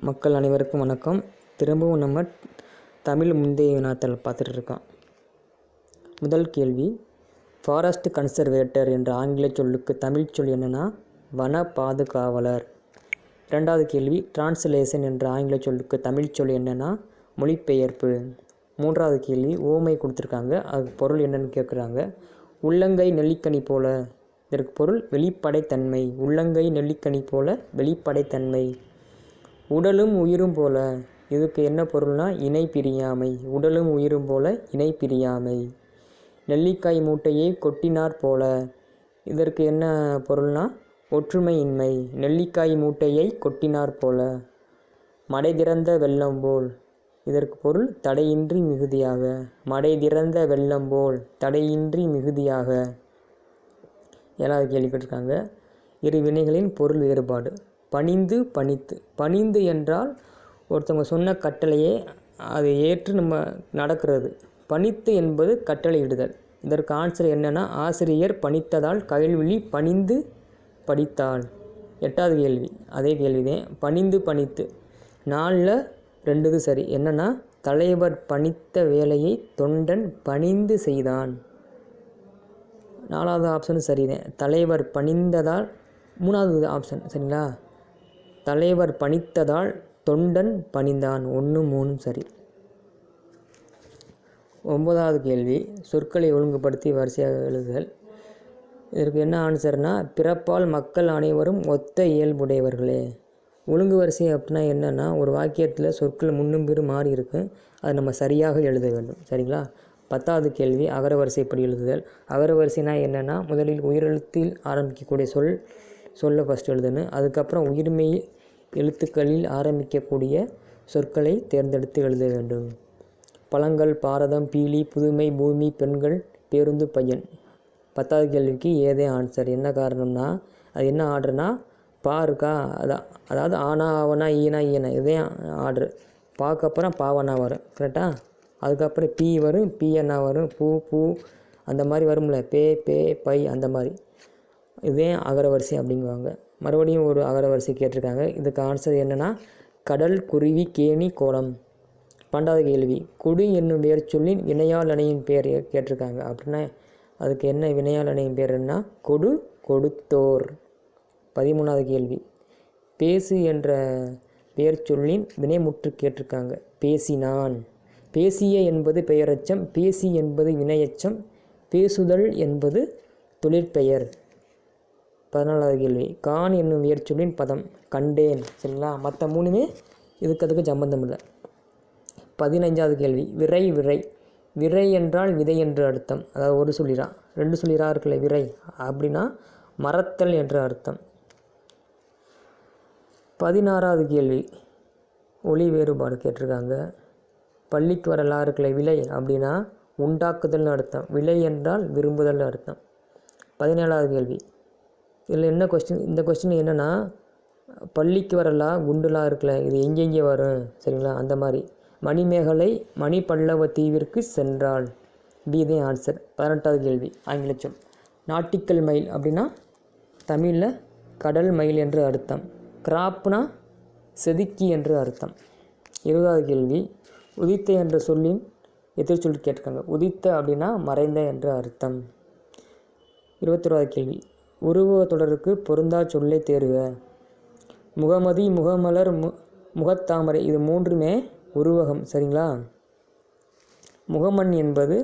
மக்கள் அனைவருக்கும் வணக்கம். திரும்பவும் நம்ம தமிழ் முந்தைய வினாத்தாள் பார்த்துட்டு இருக்கோம். முதல் கேள்வி, ஃபாரஸ்ட் கன்சர்வேட்டர் என்ற ஆங்கில சொல்லுக்கு தமிழ் சொல் என்னென்னா வன பாதுகாவலர். இரண்டாவது கேள்வி, டிரான்ஸ்லேஷன் என்ற ஆங்கில சொல்லுக்கு தமிழ் சொல் என்னென்னா மொழிபெயர்ப்பு. மூன்றாவது கேள்வி, ஓமை கொடுத்துருக்காங்க, அது பொருள் என்னன்னு கேட்குறாங்க. உள்ளங்கை நெல்லிக்கனி போல, இதற்கு பொருள் வெளிப்படைத்தன்மை. உள்ளங்கை நெல்லிக்கனி போல வெளிப்படைத்தன்மை. உடலும் உயிரும் போல, இதுக்கு என்ன பொருள்னா இணை பிரியாமை. உடலும் உயிரும் போல இணை பிரியாமை. நெல்லிக்காய் மூட்டையை கொட்டினார் போல, இதற்கு என்ன பொருள்னா ஒற்றுமையின்மை. நெல்லிக்காய் மூட்டையை கொட்டினார் போல. மடை திறந்த வெள்ளம் போல், இதற்கு பொருள் தடையின்றி மிகுதியாக. மடை திறந்த வெள்ளம் போல் தடையின்றி மிகுதியாக. ஏழாவது கேள்வி கேட்டிருக்காங்க, இரு வினைகளின் பொருள் வேறுபாடு. பணிந்து பணித்து. பணிந்து என்றால் ஒருத்தவங்க சொன்ன கட்டளையே அதை ஏற்று நம்ம நடக்கிறது. பணித்து என்பது கட்டளையிடுதல். இதற்கு ஆன்சர் என்னென்னா ஆசிரியர் பணித்ததால் கயல்விழி பணிந்து படித்தாள். எட்டாவது கேள்வி அதே கேள்விதான், பணிந்து பணித்து. 4ல் 2 சரி. என்னென்னா தலைவர் பணித்த வேலையை தொண்டன் பணிந்து செய்தான். 4வது ஆப்ஷன் சரிதான். தலைவர் பணிந்ததால் 3வது ஆப்ஷன் சரிங்களா. தலைவர் பணித்ததால் தொண்டன் பணிந்தான். 1, 3 சரி. 9வது கேள்வி, சொற்களை ஒழுங்குபடுத்தி வரிசையாக எழுதுதல். இதற்கு என்ன ஆன்சர்னா பிறப்பால் மக்கள் அனைவரும் ஒத்த இயல்புடையவர்களே. ஒழுங்கு வரிசை அப்படின்னா என்னென்னா ஒரு வாக்கியத்தில் சொற்கள் முன்னும் பின்னும் மாறி இருக்கு, அதை நம்ம சரியாக எழுத வேண்டும் சரிங்களா. 10வது கேள்வி, அகர வரிசைப்படி எழுதுதல். அகர வரிசைனா என்னென்னா முதலில் உயிரெழுத்தில் ஆரம்பிக்கக்கூடிய சொல்லை ஃபஸ்ட் எழுதணும். அதுக்கப்புறம் உயிர்மெய் எழுத்துக்களில் ஆரம்பிக்கக்கூடிய சொற்களை தேர்ந்தெடுத்து எழுத வேண்டும். பழங்கள், பாரதம், பீலி, புதுமை, பூமி, பெண்கள், பேருந்து, பையன். 10வது கேள்விக்கு ஏதே ஆன்சர். என்ன காரணம்னா அது என்ன ஆர்டர்னா பா இருக்கா, அதாவது ஆனா ஆவனா ஈனா ஈனா இதே ஆர்டரு. பாக்கு அப்புறம் பாவனா வரும் கரெக்டாக. அதுக்கப்புறம் பி வரும், பிஎன்னா வரும், பூ பூ அந்த மாதிரி வரும்ல, பே பே பை அந்த மாதிரி. இதே அகரவரிசை அப்படிங்குவாங்க. மறுபடியும் ஒரு அகரவரிசை கேட்டிருக்காங்க. இதுக்கு ஆன்சர் என்னென்னா கடல், குருவி, கேணி, கோலம். 12வது கேள்வி, கொடு என்னும் வேர் சொல்லின் வினையால் அணையின் பேர் கேட்டிருக்காங்க. அப்படின்னா அதுக்கு என்ன வினையால் அணையின் பேருன்னா கொடு, கொடுத்தோர். 13வது கேள்வி, பேசு என்ற பெயர் சொல்லின் வினைமுற்று கேட்டிருக்காங்க. பேசினான். பேசிய என்பது பெயரச்சம், பேசி என்பது வினையச்சம், பேசுதல் என்பது தொழிற்பெயர். 14வது கேள்வி, கான் என்னும் வேர்ச்சொல்லின் பதம் கண்டேன் சரிங்களா. மற்ற 3மே அதுக்கு சம்பந்தம் இல்லை. 15வது கேள்வி, விரை. விரை விரை என்றால் விதை என்று அர்த்தம். அதாவது ஒரு சொல்லிரா 2 சொல்லிரா இருக்குல்ல விரை அப்படின்னா மறத்தல் என்ற அர்த்தம். 16வது கேள்வி, ஒளி வேறுபாடு கேட்டிருக்காங்க. பள்ளிக்கு வரலா இருக்குல்ல விலை அப்படின்னா உண்டாக்குதல்னு அர்த்தம். விலை என்றால் விரும்புதல்னு அர்த்தம். 17வது கேள்வி, இதில் என்ன கொஸ்டின், இந்த கொஸ்டின் என்னென்னா பள்ளிக்கு வரலா குண்டுலா இருக்குல்ல இது எங்கெங்கே வரும் சரிங்களா. அந்த மாதிரி மணிமேகலை மணிப்பல்லவ தீவிற்கு சென்றாள். B answer. 18வது கேள்வி ஆங்கில சொல். நாட்டிக்கல் மைல் அப்படின்னா தமிழில் கடல் மயில் என்று அர்த்தம். கிராப்னா செதுக்கி என்று அர்த்தம். 20வது கேள்வி, உதித்த என்ற சொல்லின் எதிர்ச்சொல் கேட்டிருக்காங்க. உதித்த அப்படின்னா மறைந்த என்று அர்த்தம். 21வது கேள்வி, உருவ தொடருக்கு பொருந்தா சொல்லை தேர்க. முகமதி, முகமலர், முகத்தாமரை இது 3மே உருவகம் சரிங்களா. முகமன் என்பது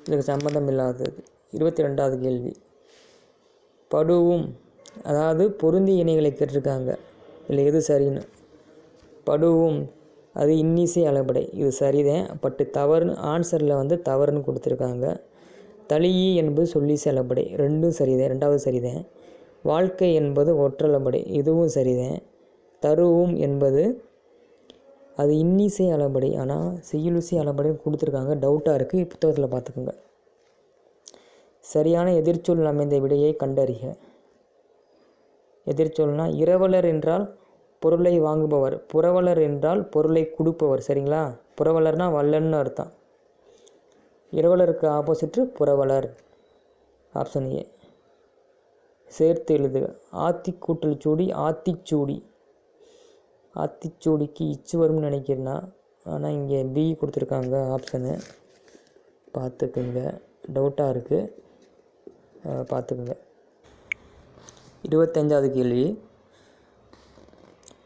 இதுக்கு சம்பந்தம் இல்லாதது. 22வது கேள்வி, படுவும் அதாவது பொருந்திய இணைகளை கேட்டிருக்காங்க. இல்லை எது சரின்னு. படுவும் அது இன்னிசை அளபடை இது சரிதான், பட்டு தவறுன்னு ஆன்சரில் தவறுன்னு கொடுத்துருக்காங்க. தளியி என்பது சொல்லிசை அளபடை 2ம் சரிதான், 2வது சரிதான். வாழ்க்கை என்பது ஒற்றளபடை இதுவும் சரிதான். தருவும் என்பது அது இன்னிசை அளபடை, ஆனால் செய்யுளிசை அளபடைன்னு கொடுத்துருக்காங்க, டவுட்டாக இருக்குது, புத்தகத்தில் பார்த்துக்கோங்க. சரியான எதிர்ச்சொல் அமைந்த விடையை கண்டறிக. எதிர்ச்சொல்னா இரவலர் என்றால் பொருளை வாங்குபவர், புரவலர் என்றால் பொருளை கொடுப்பவர் சரிங்களா. புரவலர்னால் வல்லன்னு அர்த்தம். இரவலருக்கு ஆப்போசிட்டு புரவலர். Option A. சேர்த்து எழுதுக. ஆத்தி கூட்டல் சூடி ஆத்திச்சூடி. ஆத்திச்சூடிக்கு இச்சு வரும்னு நினைக்கிறேன்னா, ஆனால் இங்கே பி கொடுத்துருக்காங்க ஆப்ஷனு. பார்த்துக்குங்க, டவுட்டாக இருக்குது, பார்த்துக்குங்க. 25வது கேள்வி.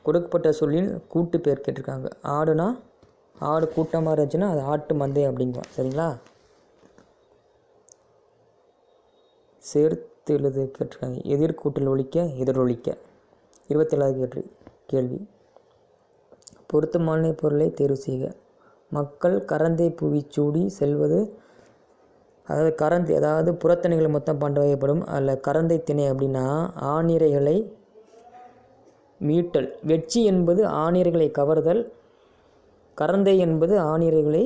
கொடுக்கப்பட்ட சொல்லின் கூட்டு பேர் கேட்டிருக்காங்க. ஆடுனா ஆடு கூட்டமாக இருந்துச்சுன்னா அது ஆட்டு மந்தை அப்படிங்குவோம். சரிங்களா? சேர்த்து எழுது கேட்டிருக்காங்க. எதிர்கூட்டல் ஒழிக்க எதிரொலிக்க. 27வது கேள்வி. பொருத்தமான பொருளை தேர்வு செய்க. மக்கள் கரந்தை பூவி சூடி செல்வது, அதாவது கரந்தை அதாவது புறத்தணைகள் மொத்தம் பண்டு வகைப்படும். அதில் கரந்தை திணை அப்படின்னா ஆணிரைகளை மீட்டல். வெட்சி என்பது ஆணிரைகளை கவர்தல், கரந்தை என்பது ஆணிரைகளை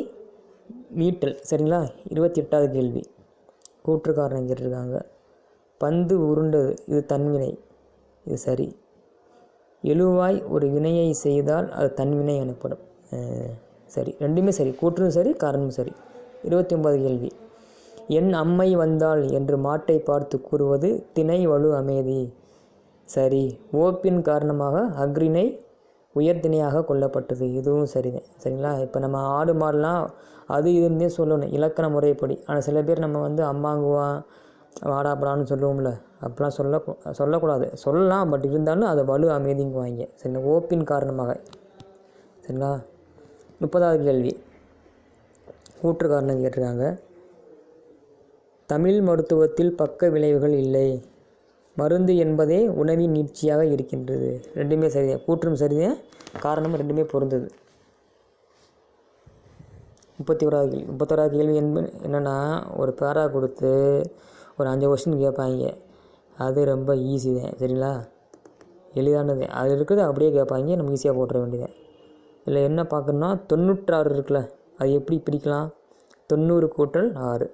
மீட்டல். சரிங்களா? 28வது கேள்வி. கூற்று காரணம் கேட்டிருக்காங்க. பந்து உருண்டது, இது தன்வினை, இது சரி. எழுவாய் ஒரு வினையை செய்தால் அது தன்வினை எனப்படும். சரி, ரெண்டுமே சரி, கூற்றும் சரி, காரணமும் சரி. 29வது கேள்வி. என் அம்மை வந்தாள் என்று மாட்டை பார்த்து கூறுவது திணை வலு அமைதி. சரி. ஓப்பின் காரணமாக அக்ரிணை உயர்திணையாக கொல்லப்பட்டது, இதுவும் சரிதான். சரிங்களா? இப்போ நம்ம ஆடு மாடெலாம் அது இதுன்னே சொல்லணும் இலக்கண முறைப்படி. ஆனால் சில பேர் நம்ம அம்மாங்குவான் வாடாப்படான்னு சொல்லுவோம்ல, அப்படிலாம் சொல்லக்கூடாது. சொல்லலாம், பட் இருந்தாலும் அதை வலு அமைதிங்குவாங்க. சரிங்களா? ஓப்பின் காரணமாக. சரிங்களா? 30வது கேள்வி. கூற்று காரணம் கேட்டிருக்காங்க. தமிழ் மருத்துவத்தில் பக்க விளைவுகள் இல்லை, மருந்து என்பதே உணவின் நீட்சியாக இருக்கின்றது. ரெண்டுமே சரிதான், கூற்றும் சரிதான், காரணமும் ரெண்டுமே பொருந்தது. 31வது கேள்வி என்னென்னா, ஒரு பேரா கொடுத்து ஒரு 5 கொஸ்டின் கேட்பாங்க. அது ரொம்ப ஈஸி தான். சரிங்களா? எளிதானது. அது இருக்கிறது அப்படியே கேட்பாங்க, நம்ம ஈஸியாக போட்டுற வேண்டியது. இதில் என்ன பார்க்கணுன்னா 96 இருக்குல்ல, அது எப்படி பிரிக்கலாம்? 90 கூட்டல் 6.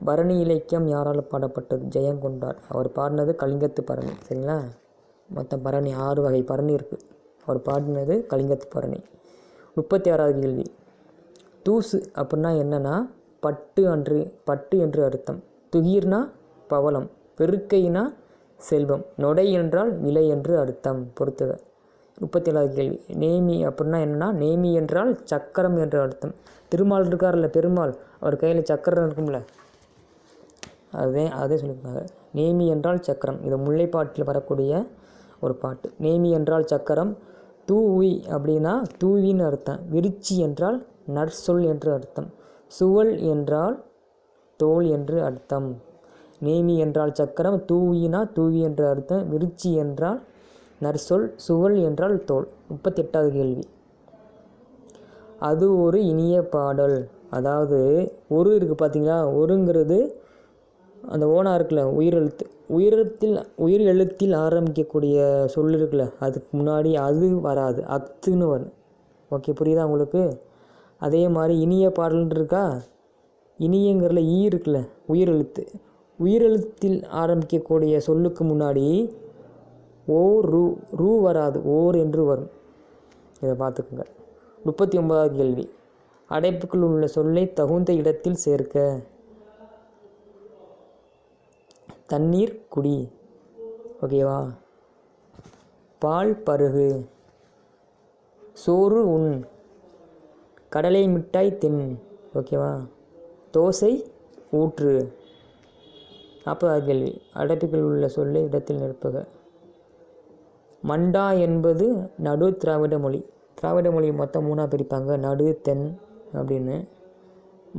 பரணி இலக்கியம் யாரால் பாடப்பட்டது? ஜெயங்கொண்டார். அவர் பாடினது கலிங்கத்து பரணி. சரிங்களா? மொத்தம் பரணி 6 வகை பரணி இருக்குது. அவர் பாடினது கலிங்கத்து பரணி. 36வது கேள்வி. தூசு அப்படின்னா என்னென்னா பட்டு என்று அர்த்தம். துகிர்னா பவளம், பெருக்கைனா செல்வம், நொடை என்றால் விலை என்று அர்த்தம். பொறுத்துக. 37வது கேள்வி. நேமி அப்படின்னா என்னென்னா, நேமி என்றால் சக்கரம் என்று அர்த்தம். திருமால் இருக்கார்ல, பெருமாள், அவர் கையில் சக்கரம் இருக்கும்ல, அதே சொல்லியிருக்காங்க. நேமி என்றால் சக்கரம். இது முல்லைப்பாட்டில் வரக்கூடிய ஒரு பாட்டு. நேமி என்றால் சக்கரம். தூவி அப்படின்னா தூவின்னு அர்த்தம். விருச்சி என்றால் நற்சொல் என்று அர்த்தம். சுவல் என்றால் தோல் என்று அர்த்தம். நேமி என்றால் சக்கரம், தூவினா தூவி என்று அர்த்தம், விருச்சி என்றால் நற்சொல், சுவல் என்றால் தோல். 38வது கேள்வி. அது ஒரு இனிய பாடல். அதாவது ஒரு இருக்குது பார்த்தீங்களா, ஒருங்கிறது அந்த ஓனா இருக்குல்ல, உயிர் எழுத்தில் ஆரம்பிக்கக்கூடிய சொல் இருக்குல்ல, அதுக்கு முன்னாடி அது வராது, அத்துன்னு வரும். ஓகே, புரியுதா உங்களுக்கு? அதே மாதிரி இனிய பாடல் இருக்கா, இனியங்கிறதுல ஈ இருக்குல்ல, உயிரெழுத்தில் ஆரம்பிக்கக்கூடிய சொல்லுக்கு முன்னாடி ஓ ரூ வராது, ஓர் என்று வரும். இதை பார்த்துக்குங்க. 39வது கேள்வி. அடைப்புக்குள் உள்ள சொல்லை தகுந்த இடத்தில் சேர்க்க. தண்ணீர் குடி. ஓகேவா? பால் பருகு, சோறு உண், கடலை மிட்டாய் தின். ஓகேவா? தோசை ஊற்று. 40வது கேள்வி. அடைப்புக்குள் உள்ள சொல்லை இடத்தில் நிரப்புக. மண்டா என்பது நடு திராவிட மொழி. திராவிட மொழி மொத்தம் 3 பிரிப்பாங்க, நடு தென் அப்படின்னு.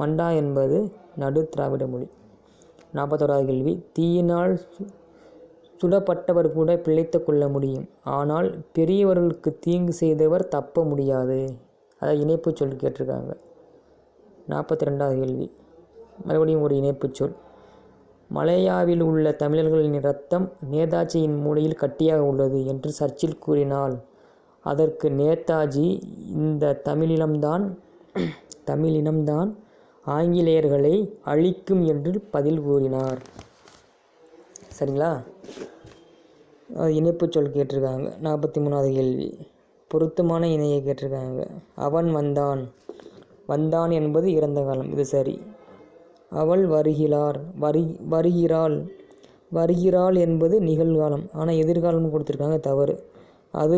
மண்டா என்பது நடு திராவிட மொழி. 41வது கேள்வி. தீயினால் சுடப்பட்டவர் கூட பிழைத்து கொள்ள முடியும், ஆனால் பெரியவர்களுக்கு தீங்கு செய்தவர் தப்ப முடியாது. அதை இணைப்பு சொல் கேட்டிருக்காங்க. 42வது கேள்வி. மறுபடியும் ஒரு இணைப்பு சொல். மலையாவில் உள்ள தமிழர்களின் இரத்தம் நேதாஜியின் மூளையில் கட்டியாக உள்ளது என்று சர்ச்சில் கூறினால் அதற்கு நேதாஜி இந்த தமிழினம்தான் ஆங்கிலேயர்களை அழிக்கும் என்று பதில் கூறினார். சரிங்களா? இணைப்பு சொல் கேட்டிருக்காங்க. 43வது கேள்வி. பொருத்தமான இணையை கேட்டிருக்காங்க. அவன் வந்தான் என்பது இறந்த காலம், இது சரி. அவள் வருகிறாள், வருகிறாள் என்பது நிகழ்காலம், ஆனால் எதிர்காலம்னு கொடுத்துருக்காங்க, தவறு. அது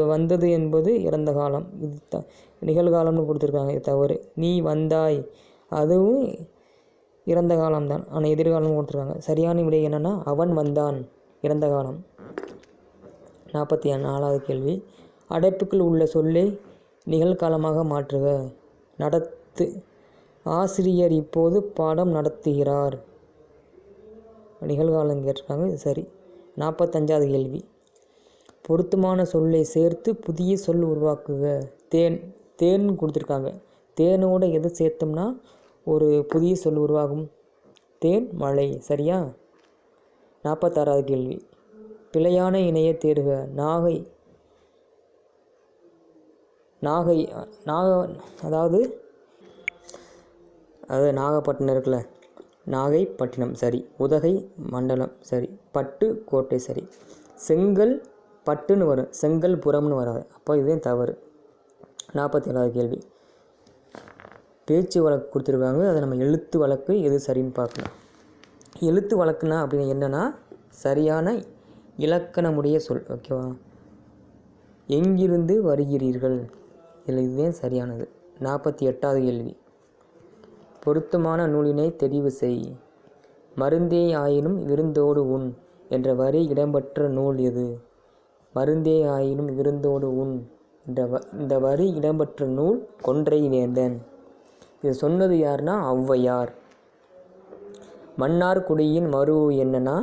வந்தது என்பது இறந்த காலம், இது நிகழ்காலம்னு கொடுத்துருக்காங்க, இது தவறு. நீ வந்தாய், அதுவும் இறந்த காலம்தான், ஆனால் எதிர்காலம்னு கொடுத்துருக்காங்க. சரியான விடை என்னென்னா அவன் வந்தான், இறந்த காலம். 44வது கேள்வி. அடைப்புக்குள் உள்ள சொல்லை நிகழ்காலமாக மாற்றுக. நடத்து. ஆசிரியர் இப்போது பாடம் நடத்துகிறார், நிகழ்காலம் கேட்டிருக்காங்க, சரி. 45வது கேள்வி. பொருத்தமான சொல்லை சேர்த்து புதிய சொல் உருவாக்குக. தேன் கொடுத்துருக்காங்க, தேனோட எது சேர்த்தோம்னா ஒரு புதிய சொல் உருவாகும்? தேன், மழை, சரியா? 46வது கேள்வி. பிழையான இணையை தேடுக. அதாவது நாகப்பட்டினம் இருக்குல்ல, நாகைப்பட்டினம் சரி. உதகை மண்டலம் சரி. பட்டு கோட்டை சரி. செங்கல் பட்டுன்னு வரும், செங்கல் புறம்னு வராது, அப்போ இதுவும் தவறு. 47வது கேள்வி. பேச்சு வழக்கு கொடுத்துருக்காங்க, அதை நம்ம எழுத்து வழக்கு எது சரின்னு பார்க்கலாம். எழுத்து வழக்குனா அப்படின்னு என்னென்னா சரியான இலக்கணமுடைய சொல், ஓகேவா? எங்கிருந்து வருகிறீர்கள், இதில் இதுவே சரியானது. 48வது கேள்வி. பொருத்தமான நூலினை தெரிவு செய். மருந்தே ஆயினும் விருந்தோடு உண் என்ற வரி இடம்பெற்ற நூல் எது? மருந்தே ஆயினும் விருந்தோடு உண் இந்த வரி இடம்பெற்ற நூல் கொன்றை வேந்தன். இது சொன்னது யாருன்னா ஔவையார். மன்னார்குடியின் மருவு என்னன்னா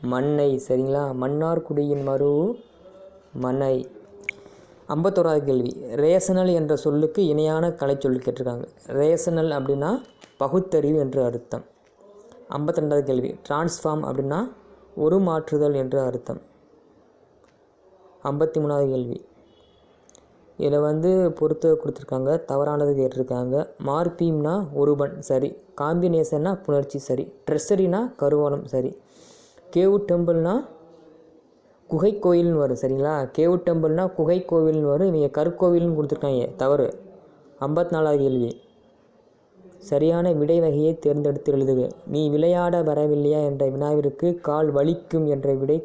மன்னை, சரிங்களா? மன்னார்குடியின் மருவு மன்னை. 51வது கேள்வி. ரேஷனல் என்ற சொல்லுக்கு இணையான கலைச்சொல் கேட்டிருக்காங்க. ரேஷனல் அப்படின்னா பகுத்தறிவு என்று அர்த்தம். 52வது கேள்வி. டிரான்ஸ்ஃபார்ம் அப்படின்னா உருமாற்றுதல் என்று அர்த்தம். 53வது கேள்வி. இதில் பொறுத்த கொடுத்துருக்காங்க, தவறானது கேட்டிருக்காங்க. மார்பீம்னா ஒருவன், சரி. காம்பினேஷன்னா புணர்ச்சி, சரி. ட்ரெஸரினா கருவூலம், சரி. கேவு டெம்பிள்னா குகை கோயில்னு வரும், சரிங்களா? கேவு டெம்பிள்னா குகை கோவில்னு வரும், இவங்க கற்கோவில்னு கொடுத்துருக்காங்க, தவறு. 54வது கேள்வி. சரியான விடை வகையை தேர்ந்தெடுத்து எழுதுக. நீ விளையாட வரவில்லையா என்ற வினாவிற்கு கால் வலிக்கும் என்ற விடை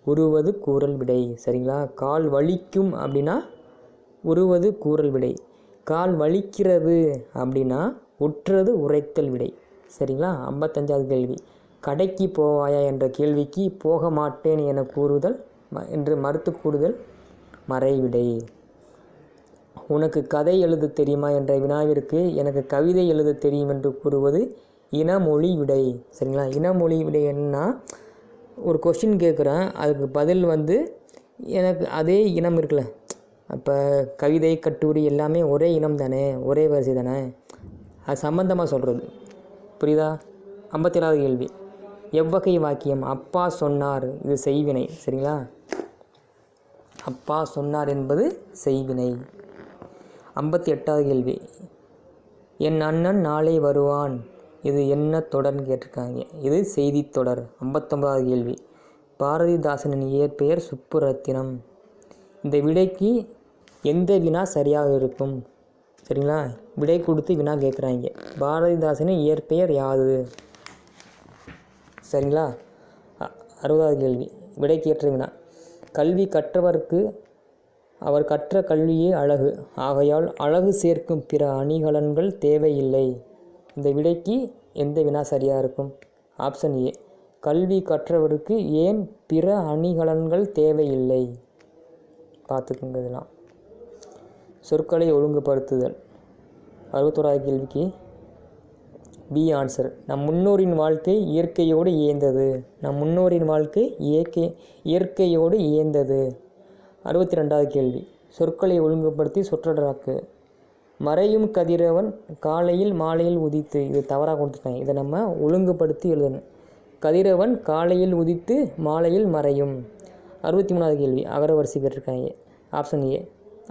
உருவது கூறல் விடை, சரிங்களா? கால் வலிக்கும் அப்படின்னா உருவது கூறல் விடை. கால் வலிக்கிறது அப்படின்னா உற்றது உரைத்தல் விடை, சரிங்களா? 55வது கேள்வி. கடைக்கு போவாயா என்ற கேள்விக்கு போக மாட்டேன் என கூறுதல் என்று மறுத்து கூறுதல் மறைவிடை. உனக்கு கதை எழுத தெரியுமா என்ற வினாவிற்கு எனக்கு கவிதை எழுத தெரியும் என்று கூறுவது இனமொழி விடை, சரிங்களா? இனமொழி விடை என்னன்னா ஒரு கொஷின் கேட்குறேன், அதுக்கு பதில் எனக்கு அதே இனம் இருக்குல்ல, அப்போ கவிதை கட்டுரை எல்லாமே ஒரே இனம் தானே, ஒரே வரிசை தானே, அது சம்பந்தமாக சொல்கிறது, புரியுதா? 57வது கேள்வி. எவ்வகை வாக்கியம்? அப்பா சொன்னார், இது செய்வினை, சரிங்களா? அப்பா சொன்னார் என்பது செய்வினை. 58வது கேள்வி. என் அண்ணன் நாளை வருவான், இது என்ன தொடர்னு கேட்டிருக்காங்க, இது செய்தி தொடர். 59வது கேள்வி. பாரதிதாசனின் இயற்பெயர் சுப்புரத்தினம். இந்த விடைக்கு எந்த வினா சரியாக இருக்கும், சரிங்களா? விடை கொடுத்து வினா கேட்குறாங்க. பாரதிதாசனின் இயற்பெயர் யாது, சரிங்களா? 60வது கேள்வி. விடைக்கேற்ற வினா. கல்வி கற்றவர்க்கு அவர் கற்ற கல்வியே அழகு, ஆகையால் அழகு சேர்க்கும் பிற அணிகலன்கள் தேவையில்லை. இந்த விடைக்கு எந்த வினா சரியாக இருக்கும்? Option A. கல்வி கற்றவருக்கு ஏன் பிற அணிகலன்கள் தேவையில்லை. பார்த்துக்குங்க இதெல்லாம். சொற்களை ஒழுங்குபடுத்துதல். 61வது கேள்விக்கு பி ஆன்சர். நம் முன்னோரின் வாழ்க்கை இயற்கையோடு இயைந்தது. நம் முன்னோரின் வாழ்க்கை இயற்கையோடு இயைந்தது. 62வது கேள்வி. சொற்களை ஒழுங்குபடுத்தி சொற்றொடராக்கு. மறையும் கதிரவன் காலையில் மாலையில் உதித்து, இது தவறாக கொடுத்துட்டாங்க, இதை நம்ம ஒழுங்குபடுத்தி எழுதணும். கதிரவன் காலையில் உதித்து மாலையில் மறையும். 63வது கேள்வி. அகரவரிசை கேட்டிருக்காங்க. Option A.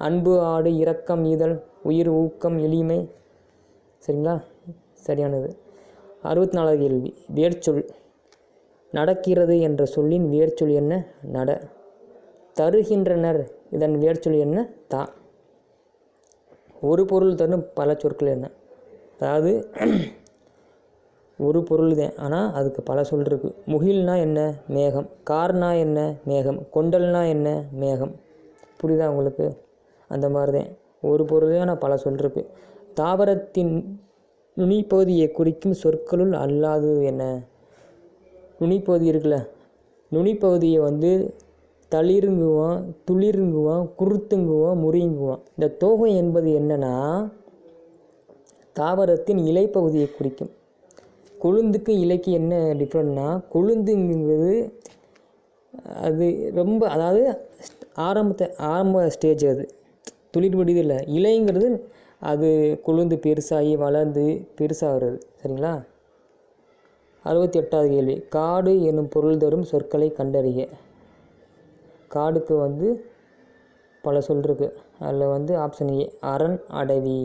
அன்பு, ஆடு, இரக்கம், ஈதல், உயிர், ஊக்கம், எளிமை, சரிங்களா? சரியானது. 64வது கேள்வி. வேர்ச்சொல். நடக்கிறது என்ற சொல்லின் வேர்ச்சொல் என்ன? நட. தருகின்றனர், இதன் வேர்ச்சொல் என்ன? தா. ஒரு பொருள் தரும் பல சொற்கள் என்ன? அதாவது ஒரு பொருள் தான், ஆனால் அதுக்கு பல சொல் இருக்குது. முகில்னா என்ன? மேகம். கார்னா என்ன? மேகம். கொண்டல்னா என்ன? மேகம். புரியுதா உங்களுக்கு? அந்த மாதிரி தான் ஒரு பொருளே ஆனால் பல சொல் இருக்குது. தாவரத்தின் நுனிப்பகுதியை குறிக்கும் சொற்களுள் அல்லாது என்ன? நுனிப்பகுதி இருக்குல்ல, நுனிப்பகுதியை வந்து தளிருங்குவான், துளிருங்குவான், குருத்துங்குவான், முறிங்குவான். இந்த தோகை என்பது என்னன்னா தாவரத்தின் இலைப்பகுதியை குறிக்கும். கொழுந்துக்கு இலைக்கு என்ன டிஃப்ரெண்ட்னா, கொழுந்துங்கிறது அது ரொம்ப, அதாவது ஆரம்ப ஸ்டேஜ், அது துளிர் விடுது இல்லை. இலைங்கிறது அது கொழுந்து பெருசாகி வளர்ந்து பெருசாகிறது. சரிங்களா? 68வது கேள்வி. காடு எனும் பொருள் தரும் சொற்களை கண்டறிய. காடுக்கு வந்து பல சொல் இருக்குது. அதில் வந்து ஆப்ஷன் ஏ அரண், அடவி.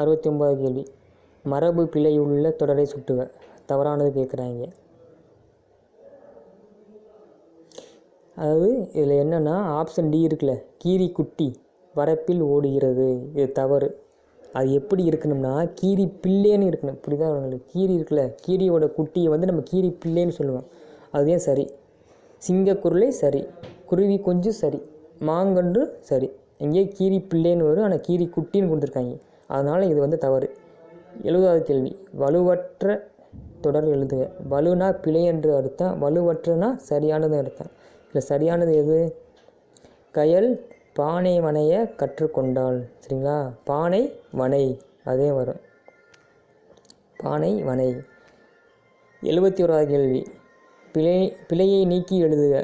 69வது கேள்வி. மரபு பிழையுள்ள தொடரை சுட்டுக. தவறானது கேட்குறாங்க. அதாவது இதில் என்னென்னா ஆப்ஷன் டி இருக்குல்ல, கீரி குட்டி வரப்பில் ஓடுகிறது, இது தவறு. அது எப்படி இருக்கணும்னா கீரி பிள்ளைன்னு இருக்கணும். புரியுதா உங்களுக்கு? கீரி இருக்குல்ல, கீரியோட குட்டியை வந்து நம்ம கீரி பிள்ளைன்னு சொல்லுவோம். அதுதான் சரி. சிங்கக்குருளை சரி, குருவி கொஞ்சம் சரி, மாங்கன்று சரி. இங்கே கீரி பிள்ளைன்னு வரும், ஆனால் கீரி குட்டின்னு கொடுத்துருக்காங்க. அதனால் இது வந்து தவறு. 70வது கேள்வி. வலுவற்ற தொடர் எழுதுக. வலுனா பிழை என்று அர்த்தம், வலுவற்றனா சரியானது அர்த்தம். இல்லை சரியானது எது? கயல் பானை வனைய கற்றுக்கொண்டாள். சரிங்களா? பானை வனை அதே வரும், பானை வனை. 71வது கேள்வி. பிழையை நீக்கி எழுதுக.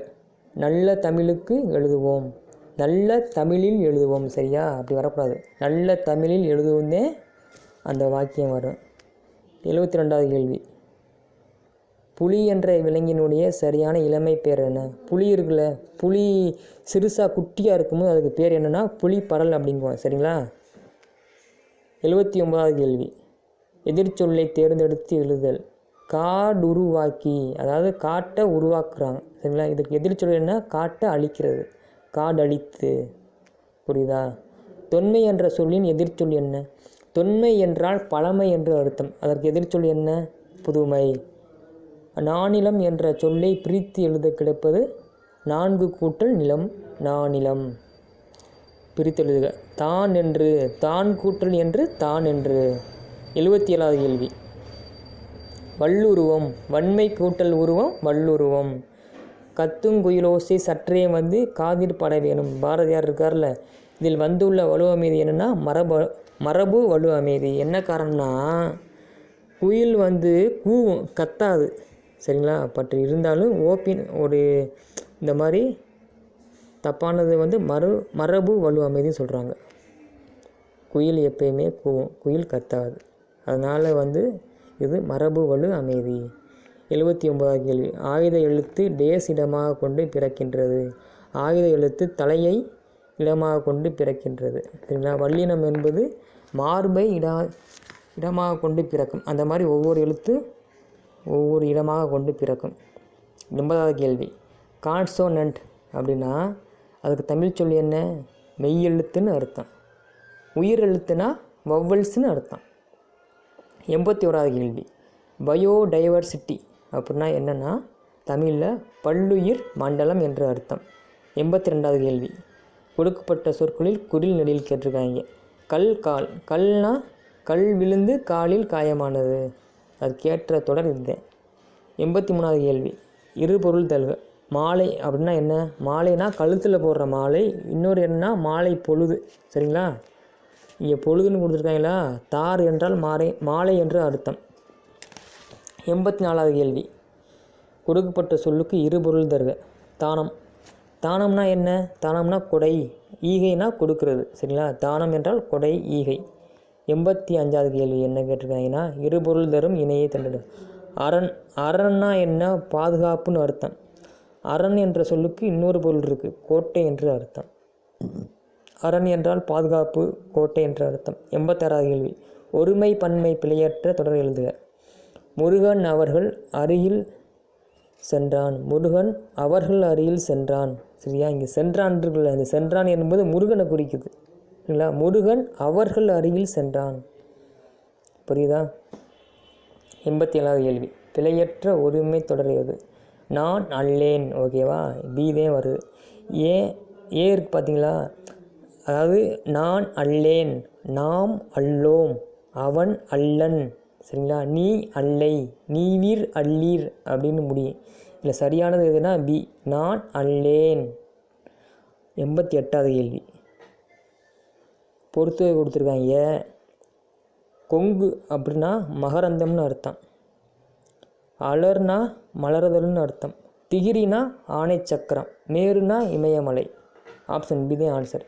நல்ல தமிழுக்கு எழுதுவோம், நல்ல தமிழில் எழுதுவோம். சரியா? அப்படி வரக்கூடாது, நல்ல தமிழில் எழுதுவோம்னே அந்த வாக்கியம் வரும். 72வது கேள்வி. புலி என்ற விலங்கினுடைய சரியான இளமை பேர் என்ன? புலி இருக்குல்ல, புலி சிறுசாக குட்டியாக இருக்கும்போது அதுக்கு பேர் என்னென்னா புலி பரல் அப்படிங்குவோம். சரிங்களா? 79வது கேள்வி. எதிர்ச்சொல்லை தேர்ந்தெடுத்து எழுதல். காடுருவாக்கி, அதாவது காட்டை உருவாக்குறாங்க. சரிங்களா? இதுக்கு எதிர்ச்சொல் என்ன? காட்டை அழிக்கிறது, காடழித்து. புரியுதா? தொன்மை என்ற சொல்லின் எதிர்ச்சொல் என்ன? தொன்மை என்றால் பழமை என்று அர்த்தம். அதற்கு எதிர்ச்சொல் என்ன? புதுமை. நானிலம் என்ற சொல்லை பிரித்து எழுத கிடைப்பது 4 கூட்டல் நிலம், நானிலம். பிரித்து எழுதுக. தான் என்று, தான் கூட்டல் என்று, தான் என்று. 77வது கேள்வி. வல்லுருவம். வன்மை கூட்டல் உருவம், வல்லுருவம். கத்துங்குயிலோசை சற்றே வந்து காதில் பட வேணும். பாரதியார் இருக்கார்ல, இதில் வந்துள்ள வலு அமைதி என்னென்னா மரபு வலு அமைதி. என்ன காரணம்னா குயில் வந்து கூவும், கத்தாது. சரிங்களா? பட் இருந்தாலும் ஓப்பின் ஒரு இந்த மாதிரி தப்பானது வந்து மரபு வலு அமைதின்னு சொல்கிறாங்க. குயில் எப்பயுமே கூவும், குயில் கத்தாது. அதனால் வந்து இது மரபு வலு அமைதி. 79வது கேள்வி. ஆயுத எழுத்து டேஸ் இடமாக கொண்டு பிறக்கின்றது. ஆயுத எழுத்து தலையை இடமாக கொண்டு பிறக்கின்றது. சரிங்களா? வல்லினம் என்பது மார்பை இடமாக கொண்டு பிறக்கும். அந்த மாதிரி ஒவ்வொரு எழுத்து ஒவ்வொரு இடமாக கொண்டு பிறக்கும். 80வது கேள்வி. கான்சோனன்ட் அப்படின்னா அதுக்கு தமிழ் சொல் என்ன? மெய் எழுத்துன்னு அர்த்தம். உயிர் எழுத்துனா வவ்வல்ஸ்னு அர்த்தம். 81வது கேள்வி. பயோடைவர்சிட்டி அப்படின்னா என்னென்னா தமிழில் பல்லுயிர் மண்டலம் என்று அர்த்தம். 82வது கேள்வி. கொடுக்கப்பட்ட சொற்களில் குறில் நெடில் கேட்டிருக்காங்க. கல், கால். கல்னா கல் விழுந்து காலில் காயமானது, அதுக்கேற்ற தொடர் இதுதான். 83வது கேள்வி. இரு பொருள் தருக. மாலை அப்படின்னா என்ன? மாலைனா கழுத்தில் போடுற மாலை. இன்னொரு என்னன்னா மாலை பொழுது. சரிங்களா? இங்கே பொழுதுன்னு கொடுத்துருக்காங்களா? தார் என்றால் மாலை என்று அர்த்தம். 84வது கேள்வி. கொடுக்கப்பட்ட சொல்லுக்கு இரு பொருள் தருக. தானம். தானம்னா என்ன? தானம்னா கொடை, ஈகைனா கொடுக்கறது. சரிங்களா? தானம் என்றால் கொடை, ஈகை. 85வது கேள்வி என்ன கேட்டிருக்காங்கன்னா இரு பொருள் தரும் இணையை தண்டனை. அரண். அரண்னா என்ன? பாதுகாப்புன்னு அர்த்தம். அரண் என்ற சொல்லுக்கு இன்னொரு பொருள் இருக்குது, கோட்டை என்று அர்த்தம். அரண் என்றால் பாதுகாப்பு, கோட்டை என்று அர்த்தம். 86வது கேள்வி. ஒருமை பன்மை பிழையற்ற தொடர் எழுதுக. முருகன் அவர்கள் அருகில் சென்றான். முருகன் அவர்கள் அருகில் சென்றான். சரியா? இங்கே சென்றான் இருக்குல்ல, இந்த சென்றான் என்பது முருகனை குறிக்குது. இல்லைங்களா? முருகன் அவர்கள் அருகில் சென்றான். புரியுதா? 87வது கேள்வி, பிழையற்ற ஒருமை தொடர் எது? நான் அல்லேன். ஓகேவா? பீதே வருது. ஏ இருக்கு பார்த்தீங்களா? அதாவது நான் அல்லேன், நாம் அல்லோம், அவன் அல்லன், சரிங்களா? நீ அல்லை, நீவீர் அல்லீர் அப்படின்னு முடியும். இல்லை சரியானது எதுனா பி, நான் அல்லேன். 88வது கேள்வி, பொறுத்துகை கொடுத்துருக்காங்க. கொங்கு அப்படின்னா மகரந்தம்னு அர்த்தம், அலர்னா மலர்தல்னு அர்த்தம், திகிரினா ஆணை சக்கரம், மேருனா இமயமலை. ஆப்ஷன் பி தான் ஆன்சர்.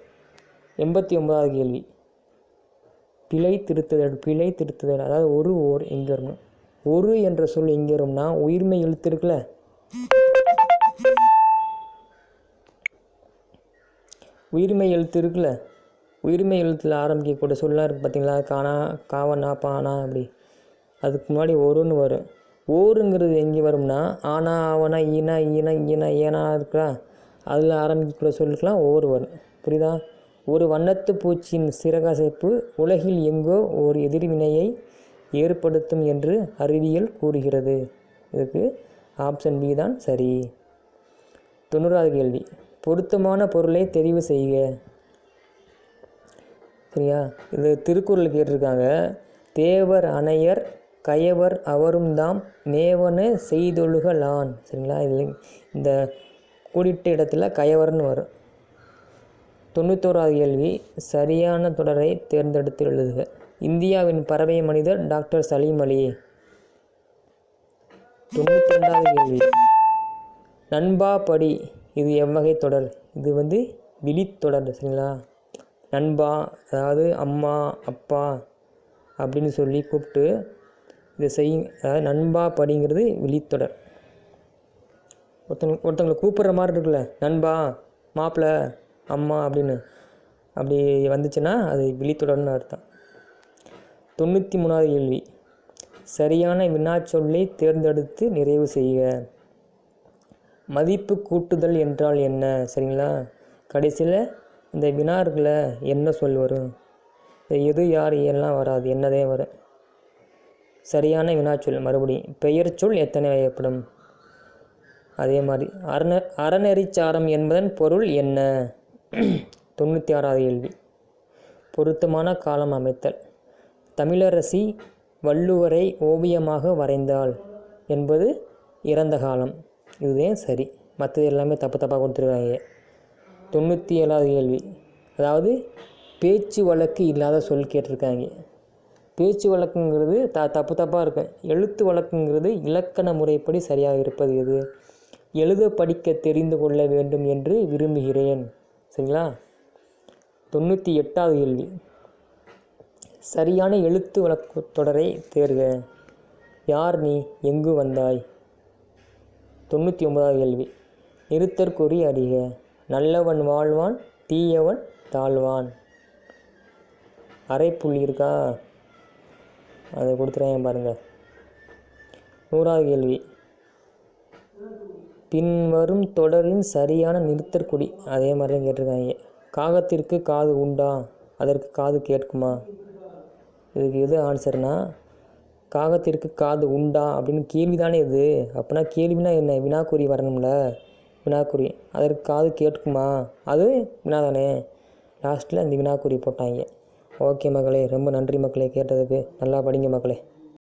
89வது கேள்வி, பிழை திருத்துதல் அதாவது ஓர் எங்கே வரணும்? ஒரு என்ற சொல் எங்கே வரும்னா உயிர்மை எழுத்து இருக்குல்ல, உயிர்மை எழுத்தில் ஆரம்பிக்கக்கூடிய சொல்லாம் இருக்குது பார்த்தீங்களா? காணா, காவனா, பானா, அப்படி. அதுக்கு முன்னாடி ஒருன்னு வரும். ஓருங்கிறது எங்கே வரும்னா ஆனா, ஆவனா, ஈனா, ஏனா இருக்குல்ல, அதில் ஆரம்பிக்கக்கூடிய சொல்லுக்கெல்லாம் ஓர் வரும். புரியுதா? ஒரு வண்ணத்து பூச்சியின் சிறகசைப்பு உலகில் எங்கோ ஒரு எதிர்வினையை ஏற்படுத்தும் என்று அறிவியல் கூறுகிறது. இதுக்கு ஆப்ஷன் பி தான் சரி. 90வது கேள்வி, பொருத்தமான பொருளை தெரிவு செய்க. சரியா? இது திருக்குறள் கேட்டிருக்காங்க. தேவர் அணையர் கயவர் அவரும் தாம் மேவன செய்தொழுகலான். சரிங்களா? இது இந்த கூடிட்ட இடத்துல கயவர்னு வரும். 91வது கேள்வி, சரியான தொடரை தேர்ந்தெடுத்து எழுதுக. இந்தியாவின் பறவை மனிதர் டாக்டர் சலீம் அலி. 92வது கேள்வி, நண்பா படி இது எவ்வகை தொடர்? இது விழித்தொடர். சரிங்களா? நண்பா அதாவது அம்மா, அப்பா அப்படின்னு சொல்லி கூப்பிட்டு இதை அதாவது நண்பா படிங்கிறது விழித்தொடர். ஒருத்தவங்களை கூப்பிட்ற மாதிரி இருக்குல்ல, நண்பா, மாப்பிள்ளை, அம்மா அப்படின்னு, அப்படி வந்துச்சுன்னா அது விழித்தொடர்னு அர்த்தம். 93வது கேள்வி, சரியான வினாச்சொல்லை தேர்ந்தெடுத்து நிறைவு செய்க. மதிப்பு கூட்டுதல் என்றால் என்ன? சரிங்களா? கடைசியில் இந்த வினா இருக்குல்ல, என்ன சொல் வரும்? எது, யார், எல்லாம் வராது, என்னதே வரும். சரியான வினாச்சொல் மறுபடியும் பெயர் சொல் எத்தனை வகைப்படும்? அதே மாதிரி அறநெறிச்சாரம் என்பதன் பொருள் என்ன? 96வது கேள்வி, பொருத்தமான காலம் அமைத்தல். தமிழரசி வள்ளுவரை ஓவியமாக வரைந்தாள் என்பது இறந்த காலம். இதுவே சரி, மற்றது எல்லாமே தப்பாக கொடுத்துருக்காங்க. 97வது கேள்வி, அதாவது பேச்சு வழக்கு இல்லாத சொல் கேட்டிருக்காங்க. பேச்சு வழக்குங்கிறது தப்பாக இருக்கும். எழுத்து வழக்குங்கிறது இலக்கண முறைப்படி சரியாக இருப்பது எது? எழுத படிக்க தெரிந்து கொள்ள வேண்டும் என்று விரும்புகிறேன். சரிங்களா? 98வது கேள்வி, சரியான எழுத்து வழக்கு தொடரை தேர்க. யார் நீ, எங்கு வந்தாய்? 99வது கேள்வி, நிறுத்தற்குறி அறிக. நல்லவன் வாழ்வான், தீயவன் தாழ்வான். அரைப்புள்ளி இருக்கா, அதை கொடுத்துறேன் பாருங்கள். 100வது கேள்வி, பின்வரும் தொடரின் சரியான நிறுத்தற்குறி. அதே மாதிரி தான் கேட்டிருக்காங்க. காகத்திற்கு காது உண்டா, அதற்கு காது கேட்குமா? இதுக்கு எது ஆன்சர்னா, காகத்திற்கு காது உண்டா அப்படின்னு கேள்வி தானே இது. அப்படின்னா கேள்வினா என்ன? வினாக்குறி வரணும்ல, வினாக்குறி. அதற்கு காது கேட்குமா, அது வினா தானே. லாஸ்ட்டில் இந்த வினாக்குறி போட்டாங்க. ஓகே மக்களே, ரொம்ப நன்றி மக்களே கேட்டதுக்கு. நல்லா படிங்க மக்களே.